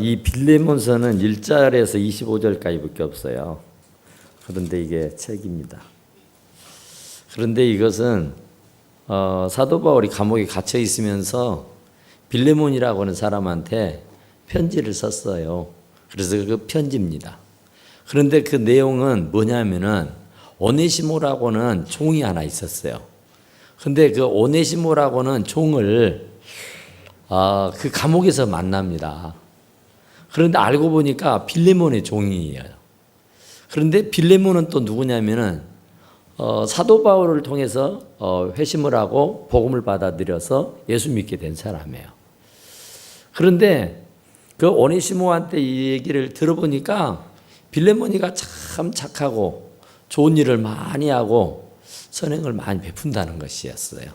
이 빌레몬서는 1절에서 25절까지밖에 없어요. 그런데 이게 책입니다. 그런데 이것은 사도 바울이 감옥에 갇혀 있으면서 빌레몬이라고 하는 사람한테 편지를 썼어요. 그래서 그 편지입니다. 그런데 그 내용은 뭐냐면은 오네시모라고는 종이 하나 있었어요. 근데 그 오네시모라고는 종을 그 감옥에서 만납니다. 그런데 알고 보니까 빌레몬의 종이에요. 그런데 빌레몬은 또 누구냐면은 사도 바울을 통해서 회심을 하고 복음을 받아들여서 예수 믿게 된 사람이에요. 그런데 그 오네시모한테 이 얘기를 들어보니까 빌레몬이가 참 착하고 좋은 일을 많이 하고 선행을 많이 베푼다는 것이었어요.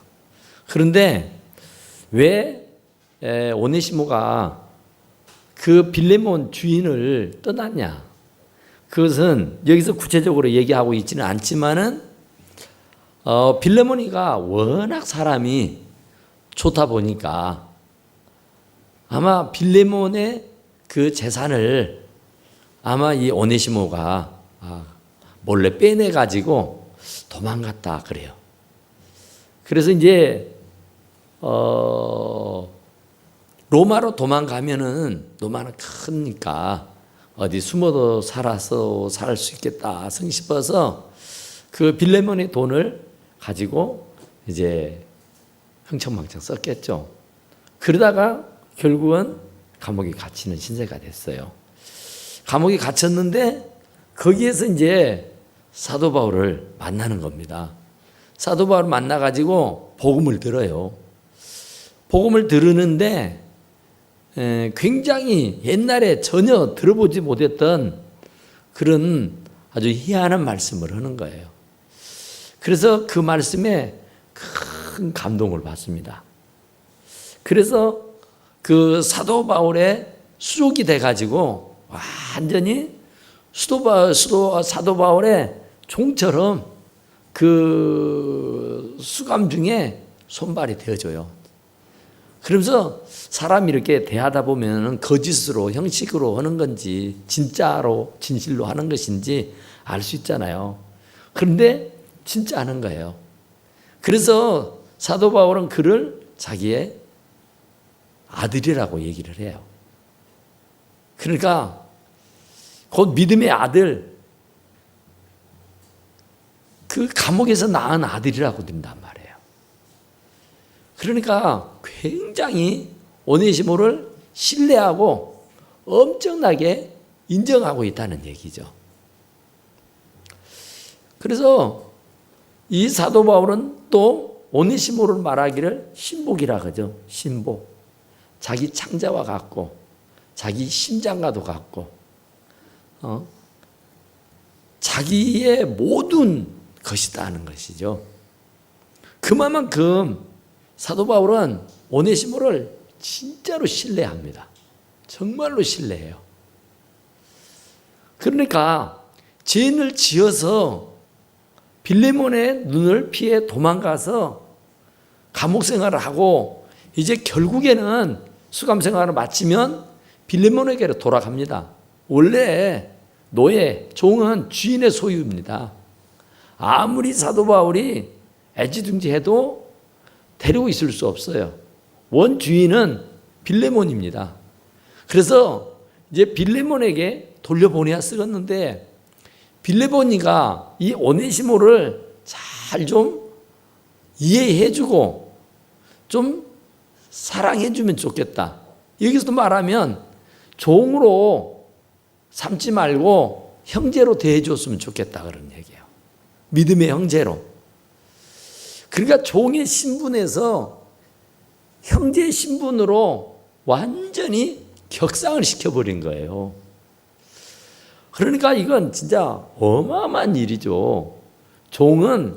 그런데 왜 오네시모가 그 빌레몬 주인을 떠났냐? 그것은 여기서 구체적으로 얘기하고 있지는 않지만은 빌레몬이가 워낙 사람이 좋다 보니까 아마 빌레몬의 그 재산을 아마 이 오네시모가 몰래 빼내 가지고 도망갔다 그래요. 그래서 이제 로마로 도망가면은 로마는 크니까 어디 숨어도 살아서 살 수 있겠다 성 싶어서 그 빌레몬의 돈을 가지고 이제 흥청망청 썼겠죠. 그러다가 결국은 감옥에 갇히는 신세가 됐어요. 감옥에 갇혔는데 거기에서 이제 사도 바울을 만나는 겁니다. 사도 바울을 만나가지고 복음을 들어요. 복음을 들으는데 굉장히 옛날에 전혀 들어보지 못했던 그런 아주 희한한 말씀을 하는 거예요. 그래서 그 말씀에 큰 감동을 받습니다. 그래서 그 사도 바울의 수족이 돼가지고 완전히 사도 바울의 종처럼 그 수감 중에 손발이 되어줘요. 그러면서 사람이 이렇게 대하다 보면 거짓으로 형식으로 하는 건지 진짜로 진실로 하는 것인지 알 수 있잖아요. 그런데 진짜 하는 거예요. 그래서 사도 바울은 그를 자기의 아들이라고 얘기를 해요. 그러니까 곧 믿음의 아들, 그 감옥에서 낳은 아들이라고 된단 말이에요. 그러니까 굉장히 오네시모를 신뢰하고 엄청나게 인정하고 있다는 얘기죠. 그래서 이 사도 바울은 또 오네시모를 말하기를 신복이라 그러죠. 신복. 자기 창자와 같고 자기 심장과도 같고 자기의 모든 것이다 하는 것이죠. 그만큼 사도 바울은 오네시모를 진짜로 신뢰합니다. 정말로 신뢰해요. 그러니까 죄인을 지어서 빌레몬의 눈을 피해 도망가서 감옥 생활을 하고 이제 결국에는 수감 생활을 마치면 빌레몬에게로 돌아갑니다. 원래 노예, 종은 주인의 소유입니다. 아무리 사도 바울이 애지중지해도 데리고 있을 수 없어요. 원 주인은 빌레몬입니다. 그래서 이제 빌레몬에게 돌려보내야 쓰겠는데 빌레몬이가 이 오네시모를 잘 좀 이해해주고 좀 사랑해주면 좋겠다. 여기서도 말하면 종으로 삼지 말고 형제로 대해줬으면 좋겠다 그런 얘기예요. 믿음의 형제로. 그러니까 종의 신분에서 형제의 신분으로 완전히 격상을 시켜버린 거예요. 그러니까 이건 진짜 어마어마한 일이죠. 종은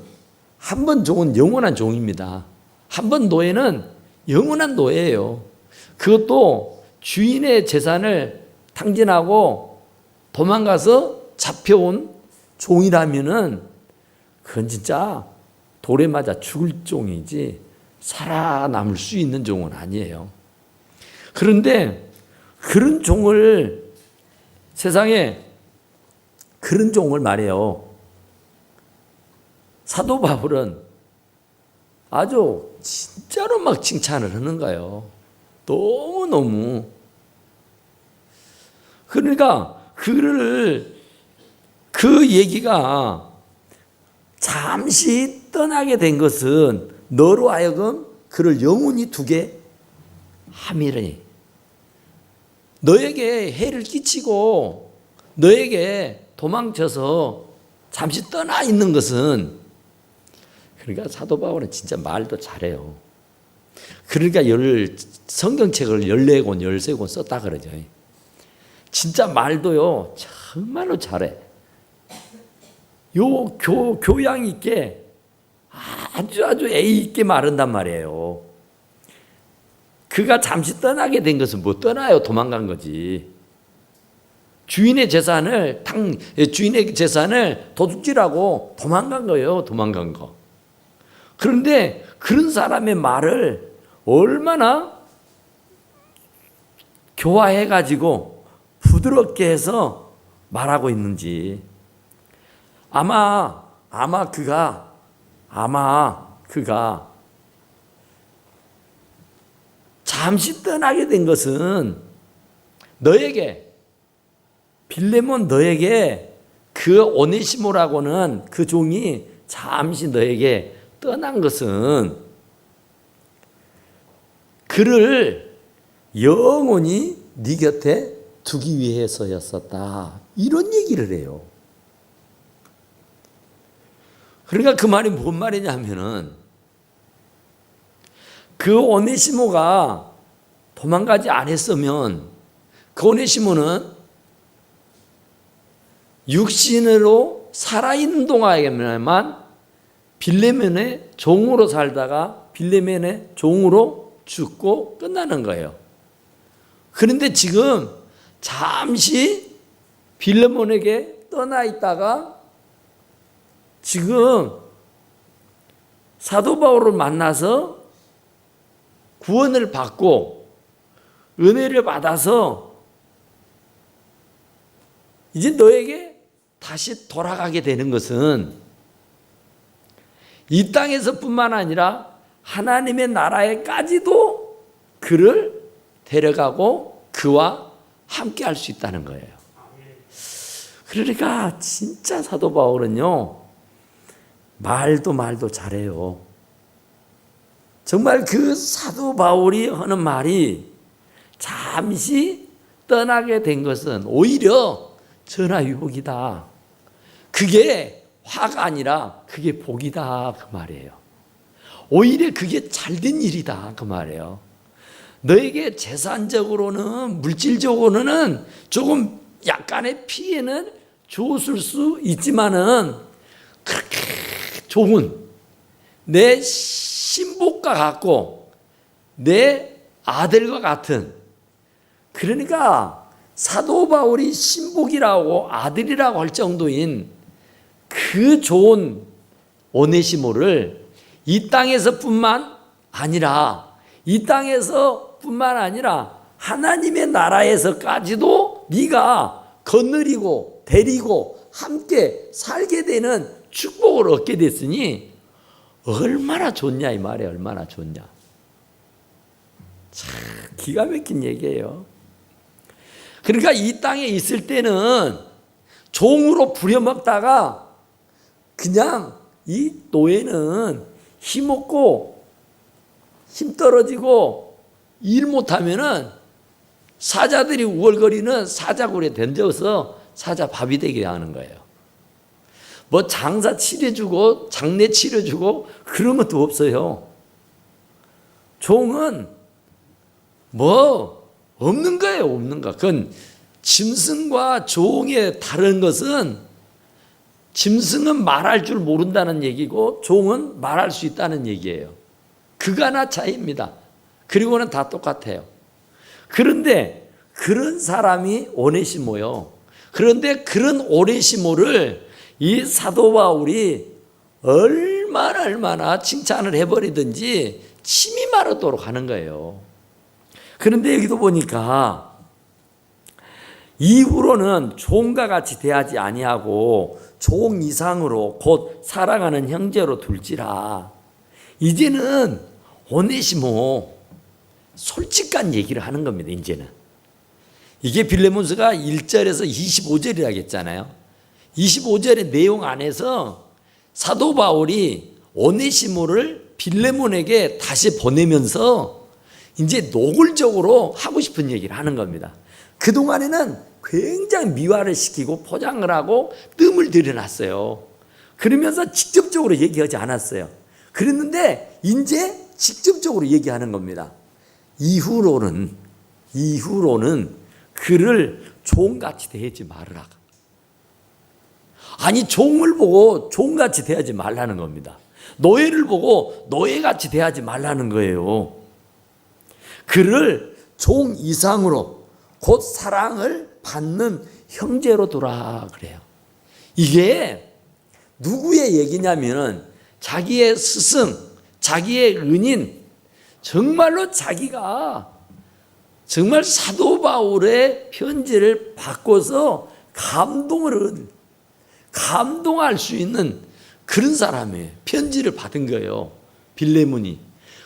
한 번 종은 영원한 종입니다. 한 번 노예는 영원한 노예예요. 그것도 주인의 재산을 탕진하고 도망가서 잡혀온 종이라면은 그건 진짜 돌에 맞아 죽을 종이지 살아남을 수 있는 종은 아니에요. 그런데 그런 종을 세상에 그런 종을 말해요. 사도 바울은 아주 진짜로 막 칭찬을 하는 거예요. 너무너무. 그러니까 그 얘기가 잠시 떠나게 된 것은 너로 하여금 그를 영원히 두게 함이라니. 너에게 해를 끼치고 너에게 도망쳐서 잠시 떠나 있는 것은, 그러니까 사도 바울은 진짜 말도 잘해요. 그러니까 성경책을 14권, 13권 썼다 그러죠. 진짜 말도요, 정말로 잘해. 교양 있게 아주 애의 있게 말한단 말이에요. 그가 잠시 떠나게 된 것은 못 떠나요. 도망간 거지. 주인의 재산을 도둑질하고 도망간 거예요. 도망간 거. 그런데 그런 사람의 말을 얼마나 교화해가지고 부드럽게 해서 말하고 있는지. 아마 그가 잠시 떠나게 된 것은 빌레몬 너에게 그 오네시모라고는 그 종이 잠시 너에게 떠난 것은 그를 영원히 네 곁에 두기 위해서였었다. 이런 얘기를 해요. 그러니까 그 말이 뭔 말이냐면은 그 오네시모가 도망가지 않았으면 그 오네시모는 육신으로 살아있는 동안에만 빌레몬의 종으로 살다가 빌레몬의 종으로 죽고 끝나는 거예요. 그런데 지금 잠시 빌레몬에게 떠나 있다가 지금 사도 바울을 만나서 구원을 받고 은혜를 받아서 이제 너에게 다시 돌아가게 되는 것은 이 땅에서뿐만 아니라 하나님의 나라에까지도 그를 데려가고 그와 함께 할 수 있다는 거예요. 그러니까 진짜 사도 바울은요, 말도 잘해요. 정말 그 사도 바울이 하는 말이 잠시 떠나게 된 것은 오히려 전화위복이다. 그게 화가 아니라 그게 복이다. 그 말이에요. 오히려 그게 잘된 일이다. 그 말이에요. 너에게 재산적으로는 물질적으로는 조금 약간의 피해는 줬을 수 있지만은 그렇게 좋은 내 신복과 같고 내 아들과 같은, 그러니까 사도 바울이 신복이라고 아들이라고 할 정도인 그 좋은 오네시모를 이 땅에서뿐만 아니라 하나님의 나라에서까지도 네가 거느리고 데리고 함께 살게 되는 축복을 얻게 됐으니 얼마나 좋냐 이 말이에요. 얼마나 좋냐. 참 기가 막힌 얘기예요. 그러니까 이 땅에 있을 때는 종으로 부려먹다가 그냥 이 노예는 힘없고 힘 떨어지고 일 못하면은 사자들이 우월거리는 사자굴에 던져서 사자 밥이 되게 하는 거예요. 뭐 장사 치러주고 장례 치러주고 그런 것도 없어요. 종은 뭐 없는 거예요. 없는 거. 그건 짐승과 종의 다른 것은 짐승은 말할 줄 모른다는 얘기고 종은 말할 수 있다는 얘기예요. 그가나 차이입니다. 그리고는 다 똑같아요. 그런데 그런 사람이 오네시모요. 그런데 그런 오네시모를 이 사도 바울이 얼마나 칭찬을 해버리든지 침이 마르도록 하는 거예요. 그런데 여기도 보니까 이후로는 종과 같이 대하지 아니하고 종 이상으로 곧 사랑하는 형제로 둘지라. 이제는 오네시모 솔직한 얘기를 하는 겁니다. 이제는 이게 빌레몬서가 1절에서 25절이라고 했잖아요. 25절의 내용 안에서 사도 바울이 오네시모를 빌레몬에게 다시 보내면서 이제 노골적으로 하고 싶은 얘기를 하는 겁니다. 그동안에는 굉장히 미화를 시키고 포장을 하고 뜸을 들여놨어요. 그러면서 직접적으로 얘기하지 않았어요. 그랬는데 이제 직접적으로 얘기하는 겁니다. 이후로는 그를 종같이 대하지 말으라. 아니, 종을 보고 종같이 대하지 말라는 겁니다. 노예를 보고 노예같이 대하지 말라는 거예요. 그를 종 이상으로 곧 사랑을 받는 형제로 두라 그래요. 이게 누구의 얘기냐면은 자기의 스승, 자기의 은인, 정말로 자기가 정말 사도 바울의 편지를 바꿔서 감동할 수 있는 그런 사람이에요. 편지를 받은 거예요. 빌레몬이.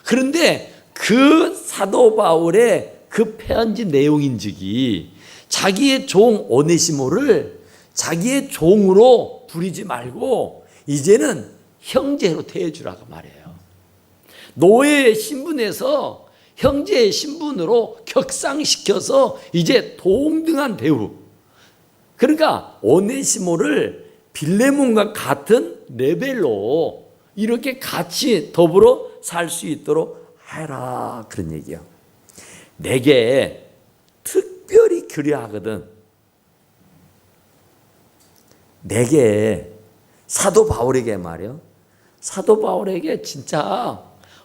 그런데 그 사도 바울의 그 편지 내용인즉이 자기의 종 오네시모를 자기의 종으로 부리지 말고 이제는 형제로 대해주라고 말해요. 노예의 신분에서 형제의 신분으로 격상시켜서 이제 동등한 대우. 그러니까 오네시모를 빌레몬과 같은 레벨로 이렇게 같이 더불어 살 수 있도록 해라 그런 얘기예요. 내게 특별히 그리하거든. 내게 사도 바울에게 말이요. 사도 바울에게 진짜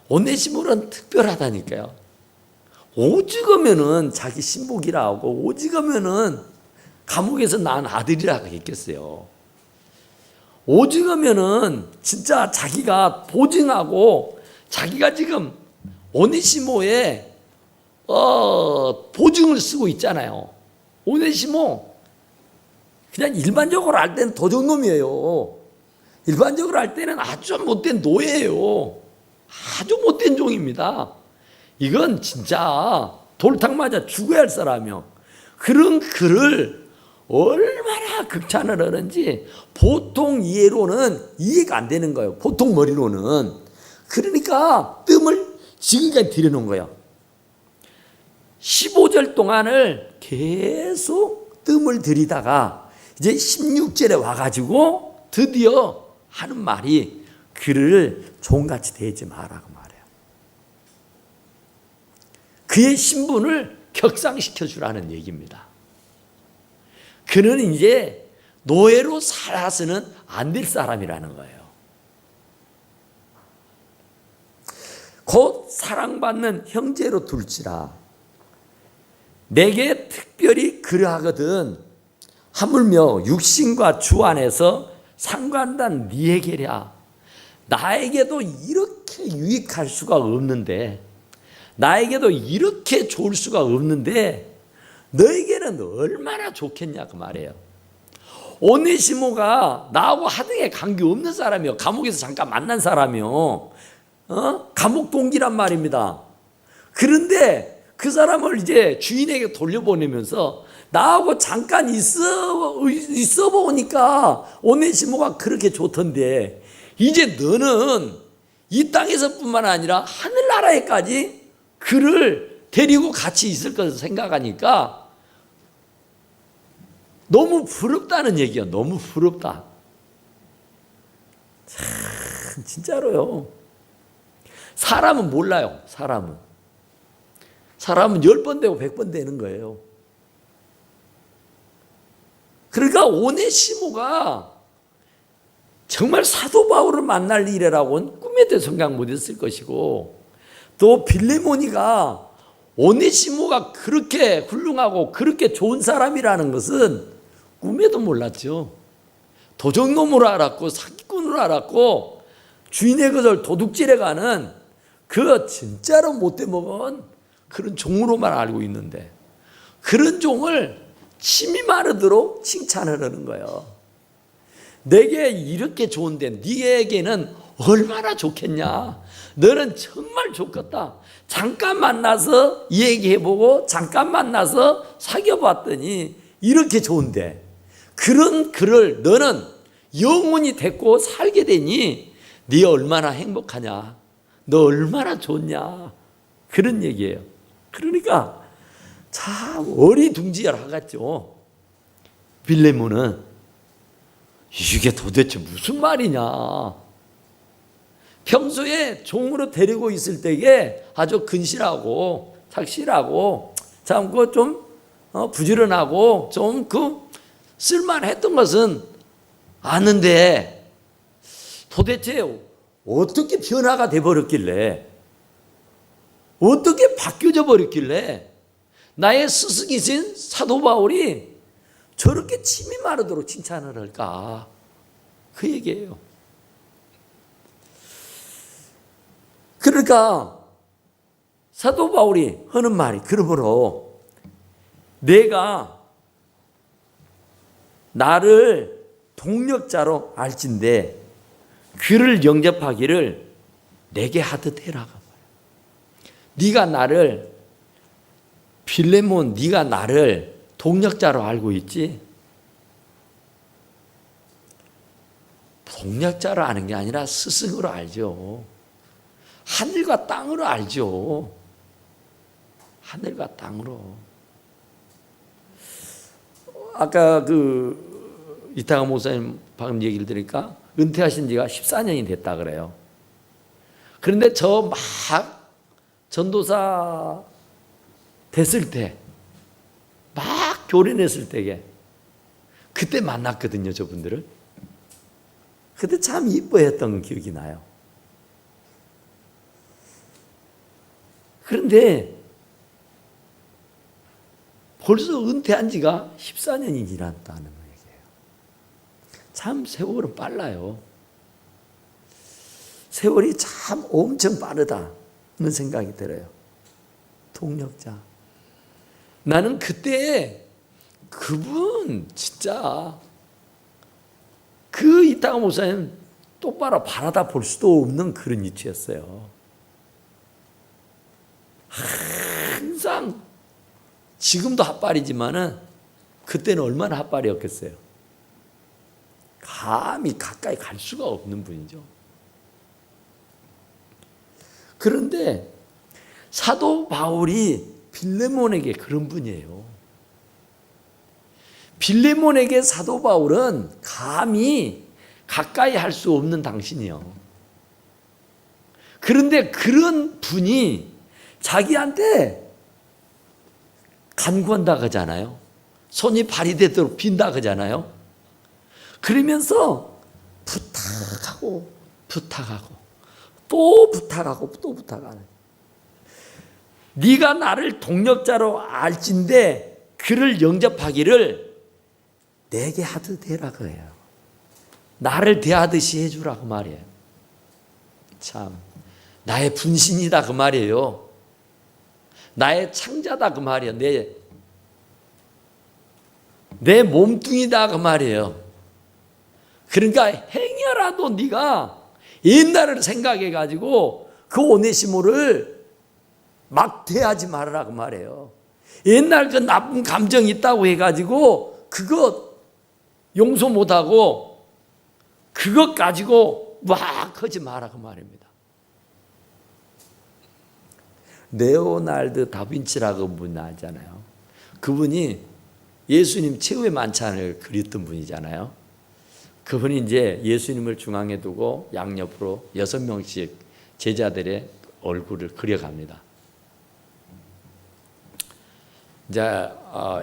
오네시모는 특별하다니까요. 오죽하면은 자기 신복이라고 오죽하면은 감옥에서 낳은 아들이라고 했겠어요. 오죽하면은 진짜 자기가 보증하고 자기가 지금 오네시모의 보증을 쓰고 있잖아요. 오네시모 그냥 일반적으로 할 때는 도적놈이에요. 일반적으로 할 때는 아주 못된 노예예요. 아주 못된 종입니다. 이건 진짜 돌탕 맞아 죽어야 할 사람이요. 그런 그를 얼마나 극찬을 하는지 보통 이해로는 이해가 안 되는 거예요. 보통 머리로는. 그러니까 뜸을 지금까지 들여놓은 거예요. 15절 동안을 계속 뜸을 들이다가 이제 16절에 와가지고 드디어 하는 말이 그를 종같이 대하지 마라고 말해요. 그의 신분을 격상시켜 주라는 얘기입니다. 그는 이제 노예로 살아서는 안 될 사람이라는 거예요. 곧 사랑받는 형제로 둘지라. 내게 특별히 그러하거든. 하물며 육신과 주 안에서 상관단 니에게랴. 나에게도 이렇게 유익할 수가 없는데, 나에게도 이렇게 좋을 수가 없는데 너에게는 얼마나 좋겠냐 그 말이에요. 오네시모가 나하고 하등에 관계없는 사람이요. 감옥에서 잠깐 만난 사람이요. 감옥 동기란 말입니다. 그런데 그 사람을 이제 주인에게 돌려보내면서 나하고 잠깐 있어 보니까 오네시모가 그렇게 좋던데 이제 너는 이 땅에서뿐만 아니라 하늘나라에까지 그를 데리고 같이 있을 것을 생각하니까 너무 부럽다는 얘기야. 너무 부럽다. 참 진짜로요. 사람은 몰라요. 사람은 10번 되고 100번 되는 거예요. 그러니까 오네시모가 정말 사도 바울을 만날 일이라고는 꿈에도 생각 못했을 것이고, 또 빌레몬이가 오네시모가 그렇게 훌륭하고 그렇게 좋은 사람이라는 것은 꿈에도 몰랐죠. 도적놈으로 알았고 사기꾼으로 알았고 주인의 것을 도둑질해가는 그 진짜로 못돼 먹은 그런 종으로만 알고 있는데, 그런 종을 침이 마르도록 칭찬을 하는 거예요. 내게 이렇게 좋은데 네에게는 얼마나 좋겠냐. 너는 정말 좋겠다. 잠깐 만나서 얘기해보고 잠깐 만나서 사귀어봤더니 이렇게 좋은데 그런 그를 너는 영원히 데리고 살게 되니 네 얼마나 행복하냐. 너 얼마나 좋냐. 그런 얘기예요. 그러니까 참 어리둥절하겠죠. 빌레몬은 이게 도대체 무슨 말이냐. 평소에 종으로 데리고 있을 때에 아주 근실하고 착실하고 참 그 좀 부지런하고 좀 그 쓸만했던 것은 아는데 도대체 어떻게 변화가 돼버렸길래 어떻게 바뀌어져 버렸길래 나의 스승이신 사도 바울이 저렇게 침이 마르도록 칭찬을 할까. 그 얘기예요. 그러니까 사도 바울이 하는 말이 그러므로 내가 나를 동력자로 알진대 그를 영접하기를 내게 하듯 해라. 네가 나를 빌레몬 네가 나를 동력자로 알고 있지? 동력자로 아는 게 아니라 스승으로 알죠. 하늘과 땅으로 알죠. 하늘과 땅으로. 아까 이태강 목사님 방금 얘기를 들으니까 은퇴하신 지가 14년이 됐다 그래요. 그런데 저 막 전도사 됐을 때, 막 교련했을 때에 그때 만났거든요, 저분들을. 그때 참 이뻐했던 기억이 나요. 그런데 벌써 은퇴한 지가 14년이 지났다는 얘기예요. 참 세월은 빨라요. 세월이 참 엄청 빠르다는 생각이 들어요. 동력자. 나는 그때 그분 진짜 이태강 목사님 똑바로 바라다 볼 수도 없는 그런 위치였어요. 항상 지금도 핫발이지만은 그때는 얼마나 핫발이었겠어요. 감히 가까이 갈 수가 없는 분이죠. 그런데 사도 바울이 빌레몬에게 그런 분이에요. 빌레몬에게 사도 바울은 감히 가까이 할 수 없는 당신이요. 그런데 그런 분이 자기한테 간구한다 그러잖아요. 손이 발이 되도록 빈다 그러잖아요. 그러면서 부탁하고 또 부탁하는. 네가 나를 동력자로 알진대 그를 영접하기를 내게 하듯 해라 그래요. 나를 대하듯이 해주라 그 말이에요. 참 나의 분신이다 그 말이에요. 나의 창자다 그 말이에요. 내 몸뚱이다 그 말이에요. 그러니까 행여라도 네가 옛날을 생각해 가지고 그 오네시모를 막 대하지 말아라 그 말이에요. 옛날 그 나쁜 감정이 있다고 해가지고 그거 용서 못하고 그것 가지고 막 하지 마라 그 말입니다. 레오날드 다빈치라고 분 알잖아요. 그분이 예수님 최후의 만찬을 그렸던 분이잖아요. 그분이 이제 예수님을 중앙에 두고 양옆으로 6명씩 제자들의 얼굴을 그려갑니다. 이제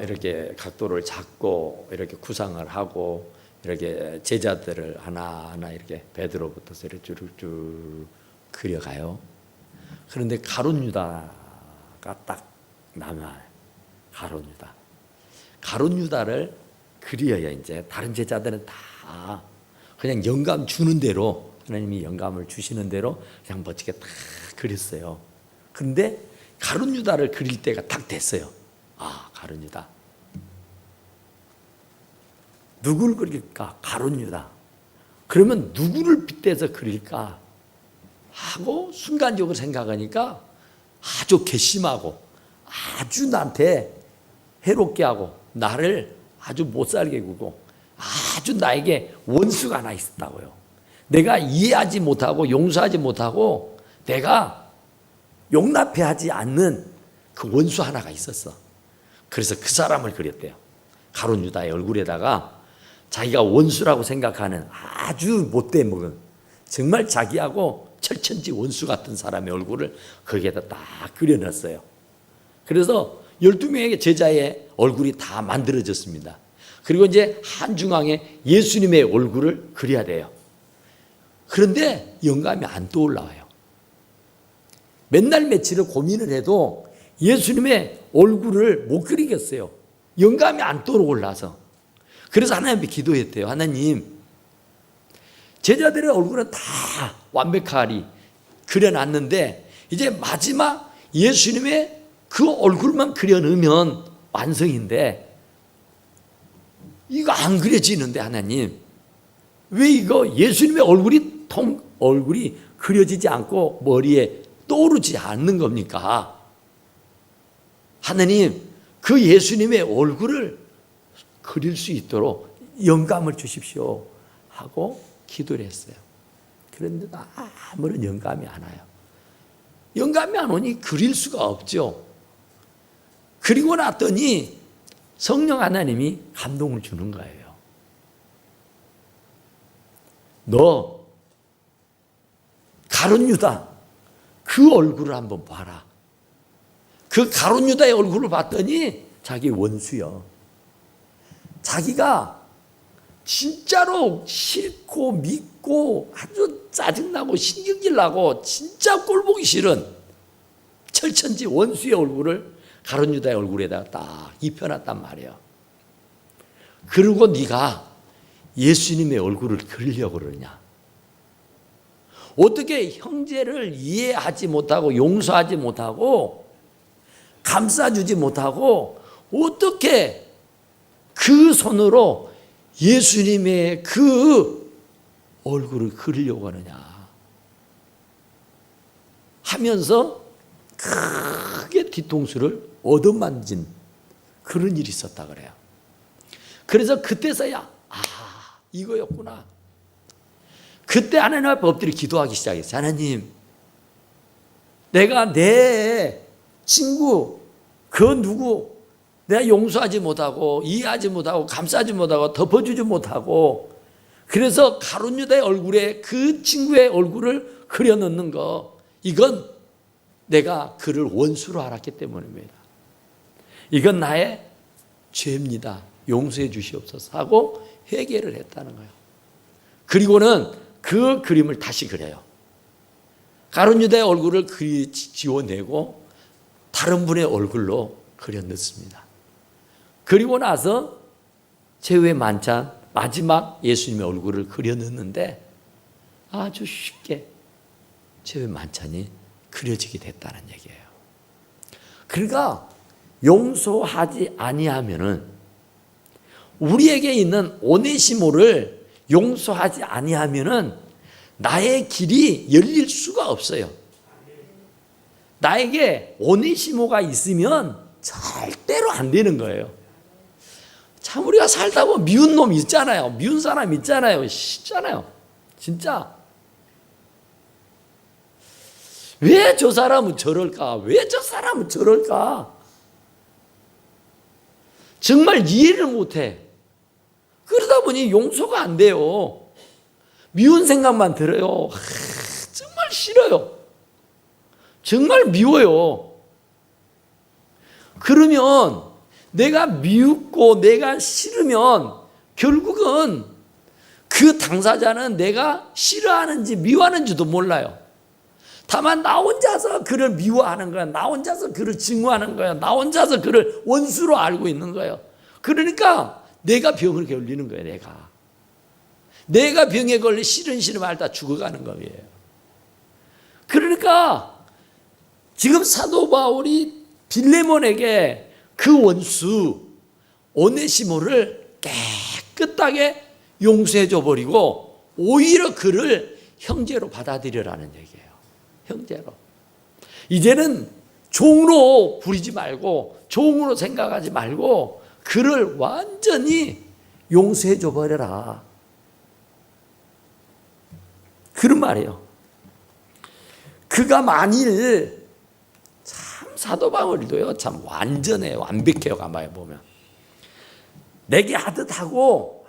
이렇게 각도를 잡고 이렇게 구상을 하고 이렇게 제자들을 하나하나 이렇게 베드로부터 이렇게 쭉쭉 그려가요. 그런데 가룟 유다가 딱 남아요. 가룟 유다를 그려야 이제 다른 제자들은 다 그냥 영감 주는 대로 하나님이 영감을 주시는 대로 그냥 멋지게 딱 그렸어요. 그런데 가룟 유다를 그릴 때가 딱 됐어요. 가룟 유다. 누구를 그릴까? 가룟 유다. 그러면 누구를 빗대서 그릴까? 하고 순간적으로 생각하니까 아주 괘씸하고 아주 나한테 해롭게 하고 나를 아주 못살게 구고 아주 나에게 원수가 하나 있었다고요. 내가 이해하지 못하고 용서하지 못하고 내가 용납해하지 않는 그 원수 하나가 있었어. 그래서 그 사람을 그렸대요. 가룟 유다의 얼굴에다가 자기가 원수라고 생각하는 아주 못돼 먹은 정말 자기하고 철천지 원수 같은 사람의 얼굴을 거기에다 딱 그려놨어요. 그래서 12명의 제자의 얼굴이 다 만들어졌습니다. 그리고 이제 한중앙에 예수님의 얼굴을 그려야 돼요. 그런데 영감이 안 떠올라와요. 맨날 며칠을 고민을 해도 예수님의 얼굴을 못 그리겠어요. 영감이 안 떠올라서. 그래서 하나님께 기도했대요. 하나님, 제자들의 얼굴은 다 완벽하리 그려놨는데 이제 마지막 예수님의 그 얼굴만 그려놓으면 완성인데 이거 안 그려지는데 하나님, 왜 이거 예수님의 얼굴이 그려지지 않고 머리에 떠오르지 않는 겁니까? 하나님, 그 예수님의 얼굴을 그릴 수 있도록 영감을 주십시오 하고 기도를 했어요. 그런데 아무런 영감이 안 와요. 영감이 안 오니 그릴 수가 없죠. 그리고 났더니 성령 하나님이 감동을 주는 거예요. 너 가룟 유다 그 얼굴을 한번 봐라. 그 가룟 유다의 얼굴을 봤더니 자기 원수요. 자기가 진짜로 싫고 믿고 아주 짜증나고 신경질 나고 진짜 꼴보기 싫은 철천지 원수의 얼굴을 가룟 유다의 얼굴에다가 딱 입혀놨단 말이에요. 그리고 네가 예수님의 얼굴을 그리려고 그러냐? 어떻게 형제를 이해하지 못하고 용서하지 못하고 감싸주지 못하고 어떻게 그 손으로 예수님의 그 얼굴을 그리려고 하느냐 하면서 크게 뒤통수를 얻어만진 그런 일이 있었다 그래요. 그래서 그때서야 이거였구나. 그때 하나님 앞에 엎드려 기도하기 시작했어요. 하나님, 내가 내 친구 그 누구 내가 용서하지 못하고 이해하지 못하고 감싸지 못하고 덮어주지 못하고 그래서 가룟 유다의 얼굴에 그 친구의 얼굴을 그려넣는 거, 이건 내가 그를 원수로 알았기 때문입니다. 이건 나의 죄입니다. 용서해 주시옵소서 하고 회개를 했다는 거예요. 그리고는 그 그림을 다시 그려요. 가룟 유다의 얼굴을 지워내고 다른 분의 얼굴로 그려 넣습니다. 그리고 나서 최후의 만찬 마지막 예수님의 얼굴을 그려 넣는데 아주 쉽게 최후의 만찬이 그려지게 됐다는 얘기예요. 그러니까 용서하지 아니하면은 우리에게 있는 오네시모를 용서하지 아니하면은 나의 길이 열릴 수가 없어요. 나에게 오네시모가 있으면 절대로 안 되는 거예요. 참 우리가 살다 보면 미운 놈 있잖아요. 미운 사람 있잖아요. 있잖아요. 진짜. 왜 저 사람은 저럴까? 왜 저 사람은 저럴까? 정말 이해를 못해. 그러다 보니 용서가 안 돼요. 미운 생각만 들어요. 정말 싫어요. 정말 미워요. 그러면 내가 미웠고 내가 싫으면 결국은 그 당사자는 내가 싫어하는지 미워하는지도 몰라요. 다만 나 혼자서 그를 미워하는 거야. 나 혼자서 그를 증오하는 거야. 나 혼자서 그를 원수로 알고 있는 거예요. 그러니까 내가 병을 걸리는 거예요. 내가 병에 걸려 싫은 앓다 죽어가는 거예요. 그러니까 지금 사도 바울이 빌레몬에게 그 원수 오네시모를 깨끗하게 용서해 줘 버리고 오히려 그를 형제로 받아들여라는 얘기예요. 형제로. 이제는 종으로 부리지 말고 종으로 생각하지 말고 그를 완전히 용서해 줘 버려라. 그런 말이에요. 그가 만일 참 사도 바울도요 참 완전해요. 완벽해요. 가만히 보면 내게 하듯하고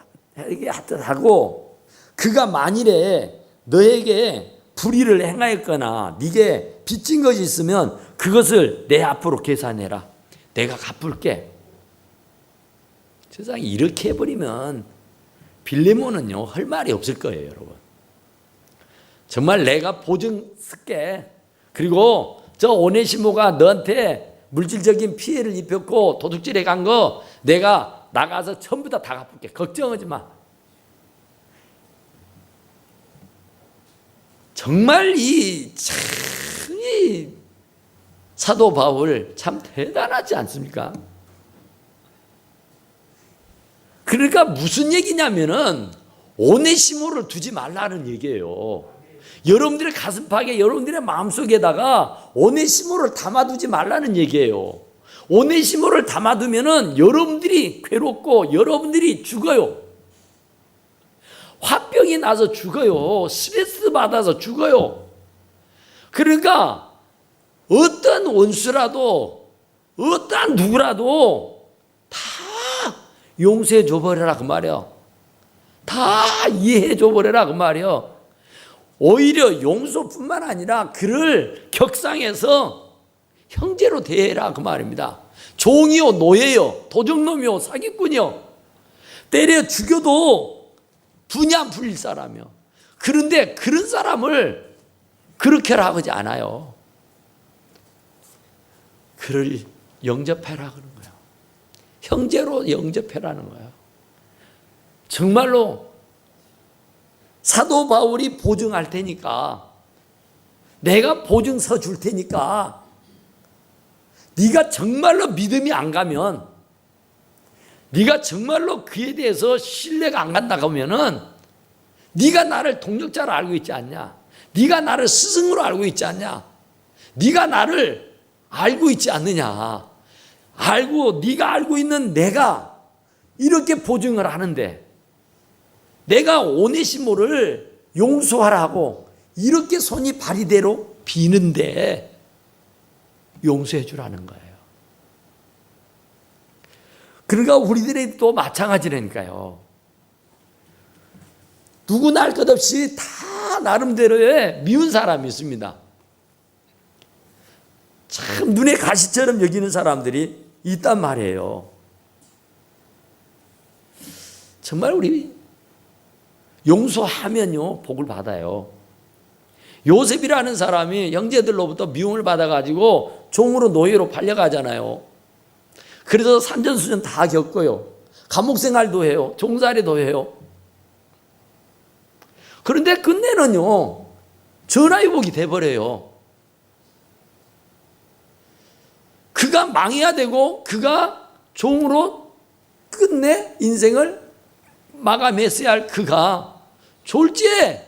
그가 만일에 너에게 불의를 행하였거나 네게 빚진 것이 있으면 그것을 내 앞으로 계산해라. 내가 갚을게. 세상에 이렇게 해버리면 빌레몬은요 할 말이 없을 거예요. 여러분 정말 내가 보증 쓸게. 그리고 저 오네시모가 너한테 물질적인 피해를 입혔고 도둑질해 간 거 내가 나가서 전부 다 갚을게. 걱정하지 마. 정말 이 사도 바울 참 대단하지 않습니까? 그러니까 무슨 얘기냐면은 오네시모를 두지 말라는 얘기예요. 여러분들의 가슴팍에 여러분들의 마음속에다가 오네시모를 담아두지 말라는 얘기예요. 오네시모를 담아두면은 여러분들이 괴롭고 여러분들이 죽어요. 화병이 나서 죽어요. 스트레스 받아서 죽어요. 그러니까 어떤 원수라도 어떤 누구라도 다 용서해 줘버려라 그 말이야. 다 이해해 줘버려라 그 말이야. 오히려 용서뿐만 아니라 그를 격상해서 형제로 대해라 그 말입니다. 종이요 노예요 도적놈이요 사기꾼이요 때려 죽여도 분이 안 풀릴 사람이요. 그런데 그런 사람을 그렇게라 하지 않아요. 그를 영접해라 그런 거예요. 형제로 영접해라는 거예요. 정말로 사도 바울이 보증할 테니까 내가 보증서 줄 테니까 네가 정말로 믿음이 안 가면 네가 정말로 그에 대해서 신뢰가 안 간다고 하면은 네가 나를 동력자로 알고 있지 않냐? 네가 나를 스승으로 알고 있지 않냐? 네가 나를 알고 있지 않느냐? 알고 네가 알고 있는 내가 이렇게 보증을 하는데 내가 오네시모를 용서하라고 이렇게 손이 발이대로 비는데 용서해 주라는 거예요. 그러니까 우리들이 또 마찬가지라니까요. 누구나 할 것 없이 다 나름대로의 미운 사람이 있습니다. 참 눈에 가시처럼 여기는 사람들이 있단 말이에요. 정말 우리 용서하면요 복을 받아요. 요셉이라는 사람이 형제들로부터 미움을 받아가지고 종으로 노예로 팔려가잖아요. 그래서 산전수전 다 겪어요. 감옥 생활도 해요. 종살이도 해요. 그런데 끝내는요 전화위복이 돼버려요. 그가 망해야 되고 그가 종으로 끝내 인생을 마감했어야 할 그가 졸지에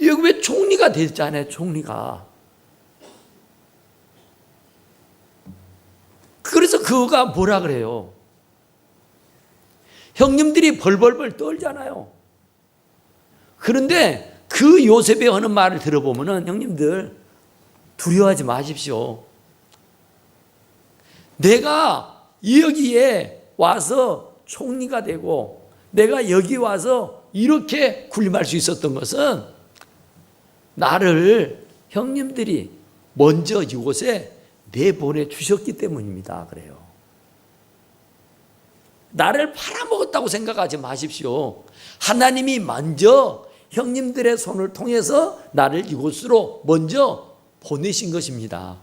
여기 왜 총리가 됐잖아요. 총리가. 그래서 그가 뭐라 그래요? 형님들이 벌벌벌 떨잖아요. 그런데 그 요셉이 하는 말을 들어보면은 형님들 두려워하지 마십시오. 내가 여기에 와서 총리가 되고 내가 여기 와서 이렇게 군림할 수 있었던 것은 나를 형님들이 먼저 이곳에 내보내 주셨기 때문입니다. 그래요. 나를 팔아먹었다고 생각하지 마십시오. 하나님이 먼저 형님들의 손을 통해서 나를 이곳으로 먼저 보내신 것입니다.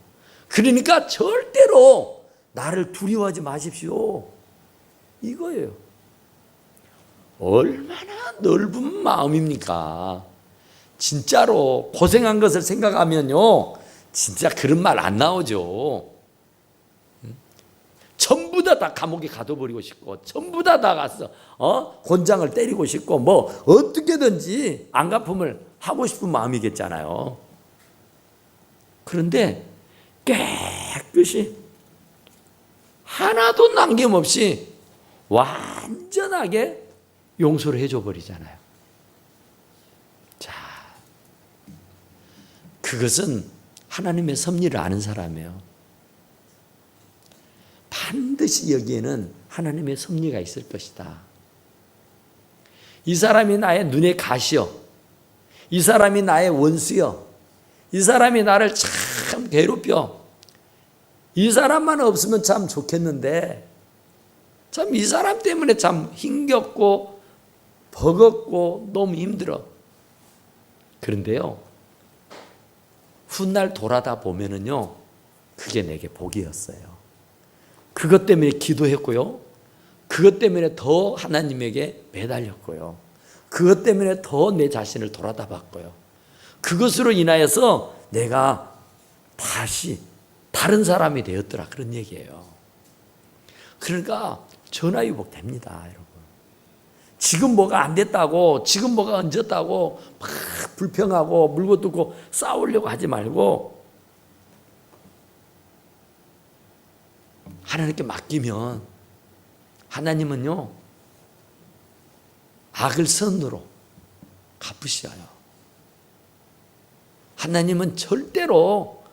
그러니까 절대로 나를 두려워하지 마십시오. 이거예요. 얼마나 넓은 마음입니까? 진짜로 고생한 것을 생각하면요 진짜 그런 말 안 나오죠. 전부 다 감옥에 가둬버리고 싶고, 전부 다 가서 곤장을 때리고 싶고, 뭐 어떻게든지 안갚음을 하고 싶은 마음이겠잖아요. 그런데 깨끗이 하나도 남김없이 완전하게 용서를 해줘 버리잖아요. 자, 그것은 하나님의 섭리를 아는 사람이에요. 반드시 여기에는 하나님의 섭리가 있을 것이다. 이 사람이 나의 눈의 가시여, 이 사람이 나의 원수여, 이 사람이 나를 참 괴롭혀, 이 사람만 없으면 참 좋겠는데 참 이 사람 때문에 참 힘겹고 버겁고 너무 힘들어. 그런데요, 훗날 돌아다 보면은요, 그게 내게 복이었어요. 그것 때문에 기도했고요, 그것 때문에 더 하나님에게 매달렸고요, 그것 때문에 더 내 자신을 돌아다 봤고요, 그것으로 인하여서 내가 다시 다른 사람이 되었더라, 그런 얘기예요. 그러니까 전화위복 됩니다, 여러분. 지금 뭐가 안 됐다고, 지금 뭐가 얹었다고 막 불평하고 물고 뜯고 싸우려고 하지 말고 하나님께 맡기면 하나님은요, 악을 선으로 갚으셔요. 하나님은 절대로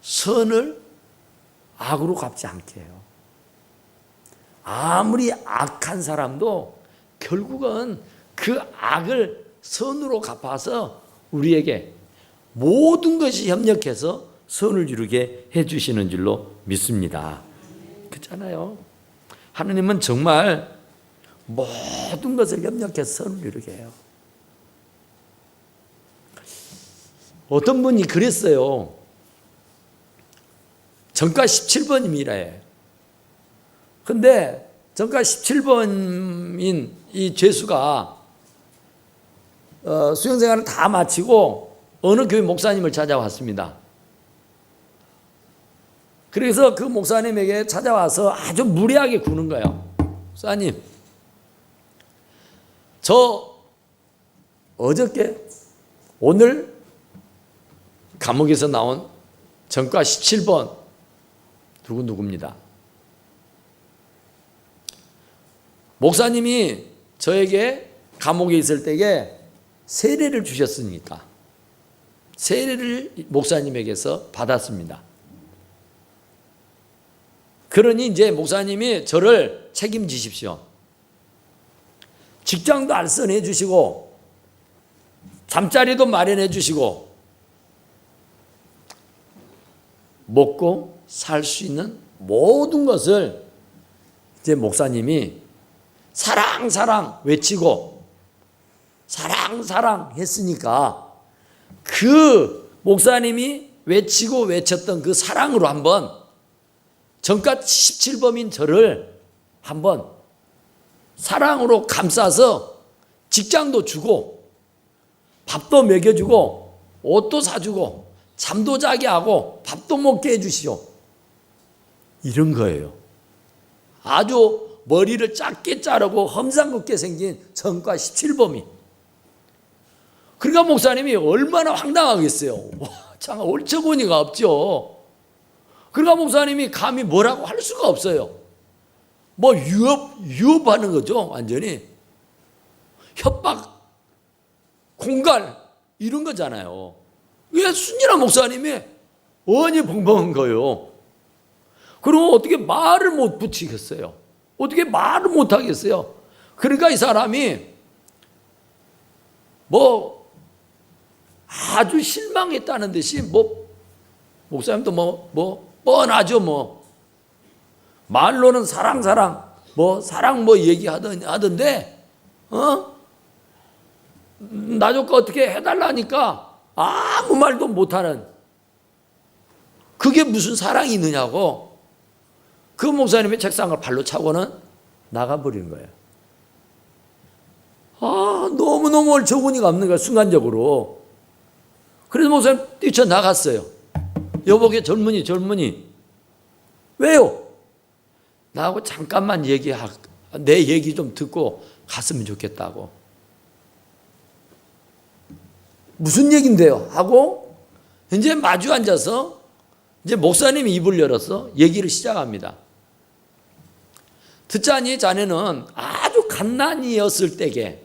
선을 악으로 갚지 않게 해요. 아무리 악한 사람도 결국은 그 악을 선으로 갚아서 우리에게 모든 것이 협력해서 선을 이루게 해주시는 줄로 믿습니다. 그렇잖아요. 하나님은 정말 모든 것을 협력해서 선을 이루게 해요. 어떤 분이 그랬어요. 정가 17번임이래. 근데 정가 17번인 이 죄수가 수행생활을 다 마치고 어느 교회 목사님을 찾아왔습니다. 그래서 그 목사님에게 찾아와서 아주 무례하게 구는 거예요. 목사님, 저 어저께 오늘 감옥에서 나온 정가 17번 누구입니다. 목사님이 저에게 감옥에 있을 때에 세례를 주셨으니까 세례를 목사님에게서 받았습니다. 그러니 이제 목사님이 저를 책임지십시오. 직장도 알선해 주시고 잠자리도 마련해 주시고 먹고 살 수 있는 모든 것을 이제 목사님이 사랑 사랑 외치고 사랑 사랑 했으니까 그 목사님이 외치고 외쳤던 그 사랑으로 한번 정가 17범인 저를 한번 사랑으로 감싸서 직장도 주고 밥도 먹여주고 옷도 사주고 잠도 자게 하고 밥도 먹게 해주시오. 이런 거예요. 아주 머리를 짧게 자르고 험상궂게 생긴 정가 17범인. 그러니까 목사님이 얼마나 황당하겠어요. 와, 참 얼처구니가 없죠. 그러니까 목사님이 감히 뭐라고 할 수가 없어요. 뭐 유업하는 거죠. 완전히 협박, 공갈 이런 거잖아요. 왜 순진한 목사님이 언이 벙벙한 거예요. 그리고 어떻게 말을 못 붙이겠어요. 어떻게 말을 못 하겠어요. 그러니까 이 사람이 뭐 아주 실망했다는 듯이 뭐 목사님도 뭐 뻔하죠. 뭐 말로는 사랑 뭐 사랑 뭐 얘기하던데 나 조카 어떻게 해달라니까 아무 말도 못하는, 그게 무슨 사랑이 있느냐고 그 목사님의 책상을 발로 차고는 나가버리는 거예요. 아, 너무너무 얼처구니가 없는 거야, 순간적으로. 그래서 목사님 뛰쳐나갔어요. 여보게 젊은이 왜요? 나하고 잠깐만 내 얘기 좀 듣고 갔으면 좋겠다고. 무슨 얘긴데요? 하고 이제 마주 앉아서 이제 목사님이 입을 열어서 얘기를 시작합니다. 듣자니 자네는 아주 갓난이었을 때에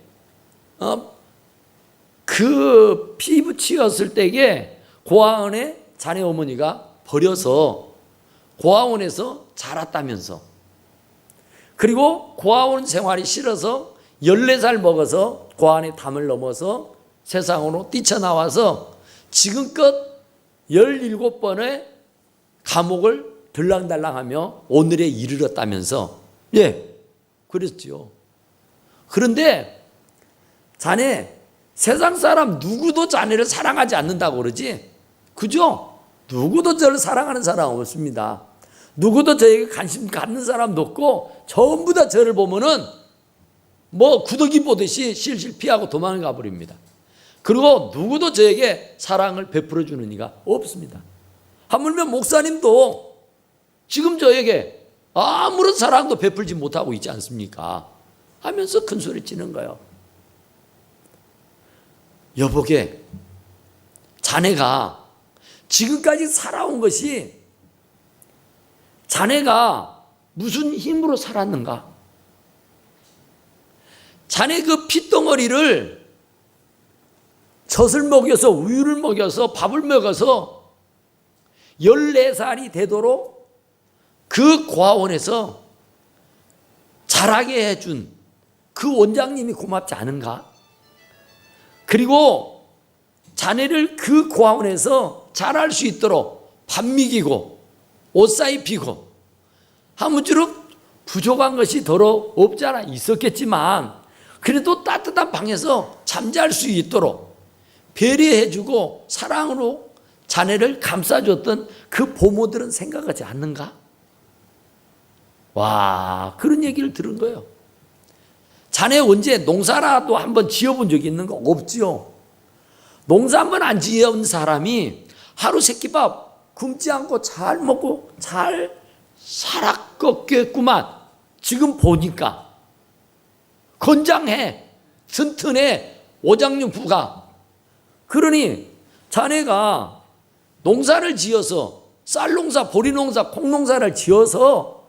그 피부치였을 때에 고아원에 자네 어머니가 버려서 고아원에서 자랐다면서, 그리고 고아원 생활이 싫어서 14살 먹어서 고아원의 담을 넘어서 세상으로 뛰쳐나와서 지금껏 17번의 감옥을 들랑달랑하며 오늘에 이르렀다면서. 예, 그랬죠. 그런데 자네 세상 사람 누구도 자네를 사랑하지 않는다고 그러지? 그죠? 누구도 저를 사랑하는 사람 없습니다. 누구도 저에게 관심 갖는 사람도 없고 전부 다 저를 보면은 뭐 구더기 보듯이 실실 피하고 도망가 버립니다. 그리고 누구도 저에게 사랑을 베풀어 주는 이가 없습니다. 하물며 목사님도 지금 저에게 아무런 사랑도 베풀지 못하고 있지 않습니까? 하면서 큰 소리 치는 거예요. 여보게, 자네가 지금까지 살아온 것이 자네가 무슨 힘으로 살았는가? 자네 그 핏덩어리를 젖을 먹여서 우유를 먹여서 밥을 먹여서 14살이 되도록 그 고아원에서 자라게 해준 그 원장님이 고맙지 않은가? 그리고 자네를 그 고아원에서 자랄 수 있도록 밥 먹이고 옷 사입히고 아무쪼록 부족한 것이 더러 없지 않아 있었겠지만 그래도 따뜻한 방에서 잠잘 수 있도록 배려해주고 사랑으로 자네를 감싸줬던 그 보모들은 생각하지 않는가? 와, 그런 얘기를 들은 거예요. 자네 언제 농사라도 한번 지어본 적이 있는 거 없지요? 농사 한번 안 지어본 사람이 하루 세끼밥 굶지 않고 잘 먹고 잘 살았겠구만. 지금 보니까 건장해, 튼튼해, 오장육부가. 그러니 자네가 농사를 지어서 쌀농사, 보리농사, 콩농사를 지어서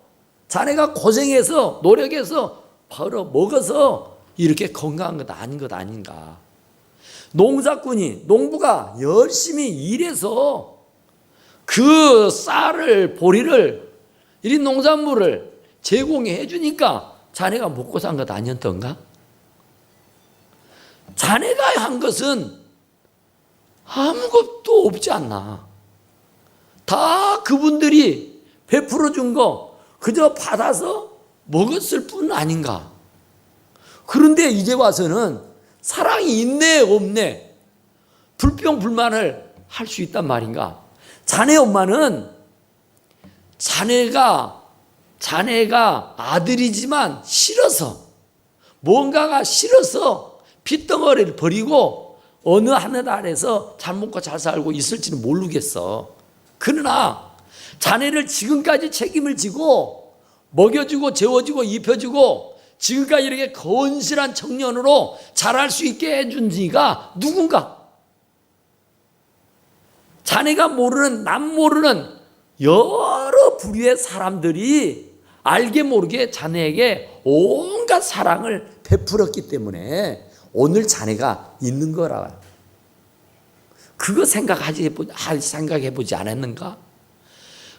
자네가 고생해서 노력해서 벌어 먹어서 이렇게 건강한 것 아닌 것 아닌가. 농사꾼이, 농부가 열심히 일해서 그 쌀을, 보리를, 이 농산물을 제공해 주니까 자네가 먹고 산 것 아니었던가? 자네가 한 것은 아무것도 없지 않나. 다 그분들이 베풀어 준 거 그저 받아서 먹었을 뿐 아닌가. 그런데 이제 와서는 사랑이 있네 없네 불평불만을 할 수 있단 말인가. 자네 엄마는 자네가 아들이지만 싫어서, 뭔가가 싫어서 핏덩어리를 버리고 어느 하늘 아래서 잘 먹고 잘 살고 있을지는 모르겠어. 그러나 자네를 지금까지 책임을 지고 먹여주고 재워주고 입혀주고 지금까지 이렇게 건실한 청년으로 자랄 수 있게 해준 이가 누군가? 자네가 모르는, 남 모르는 여러 부류의 사람들이 알게 모르게 자네에게 온갖 사랑을 베풀었기 때문에 오늘 자네가 있는 거라. 그거 생각해보지 않았는가?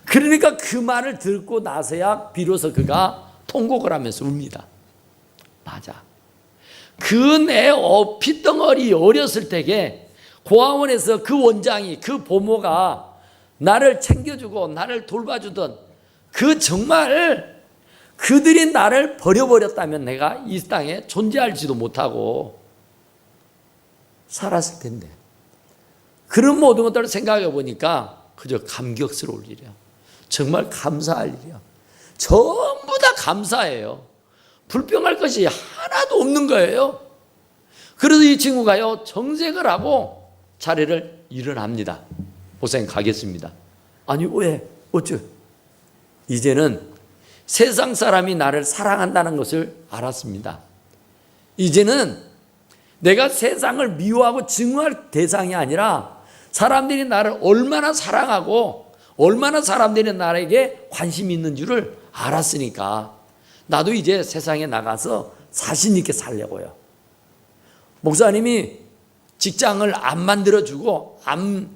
그러니까 그 말을 듣고 나서야 비로소 그가 통곡을 하면서 웁니다. 맞아. 그 내 핏덩어리 어렸을 때에 고아원에서 그 원장이, 그 보모가 나를 챙겨주고 나를 돌봐주던 그 정말 그들이 나를 버려버렸다면 내가 이 땅에 존재할지도 못하고 살았을 텐데, 그런 모든 것들을 생각해 보니까 그저 감격스러울 일이야. 정말 감사할 일이야. 전부 다 감사해요. 불평할 것이 하나도 없는 거예요. 그래서 이 친구가요, 정색을 하고 자리를 일어납니다. 고생 가겠습니다. 아니 왜? 어째? 이제는 세상 사람이 나를 사랑한다는 것을 알았습니다. 이제는 내가 세상을 미워하고 증오할 대상이 아니라 사람들이 나를 얼마나 사랑하고 얼마나 사람들이 나에게 관심이 있는 줄을 알았으니까 나도 이제 세상에 나가서 자신 있게 살려고요. 목사님이 직장을 안 만들어주고 안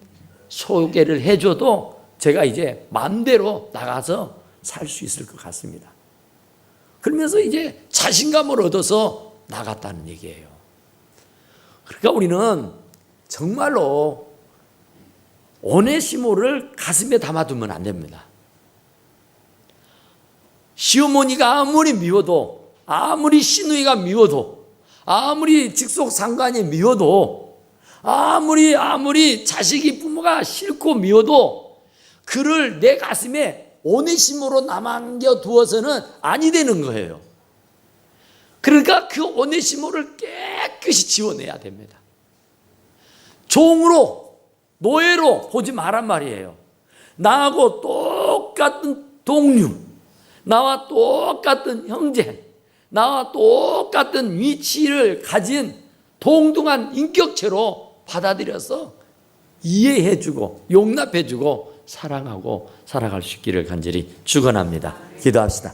소개를 해줘도 제가 이제 마음대로 나가서 살 수 있을 것 같습니다. 그러면서 이제 자신감을 얻어서 나갔다는 얘기예요. 그러니까 우리는 정말로 오네시모를 가슴에 담아두면 안 됩니다. 시어머니가 아무리 미워도, 아무리 시누이가 미워도, 아무리 직속상관이 미워도, 아무리 자식이 부모가 싫고 미워도 그를 내 가슴에 오네시모로 남겨 두어서는 아니 되는 거예요. 그러니까 그 오네시모를 깨끗이 지워내야 됩니다. 종으로, 노예로 보지 말란 말이에요. 나하고 똑같은 동료, 나와 똑같은 형제, 나와 똑같은 위치를 가진 동등한 인격체로 받아들여서 이해해주고 용납해주고 사랑하고 살아갈 수 있기를 간절히 축원합니다. 기도합시다.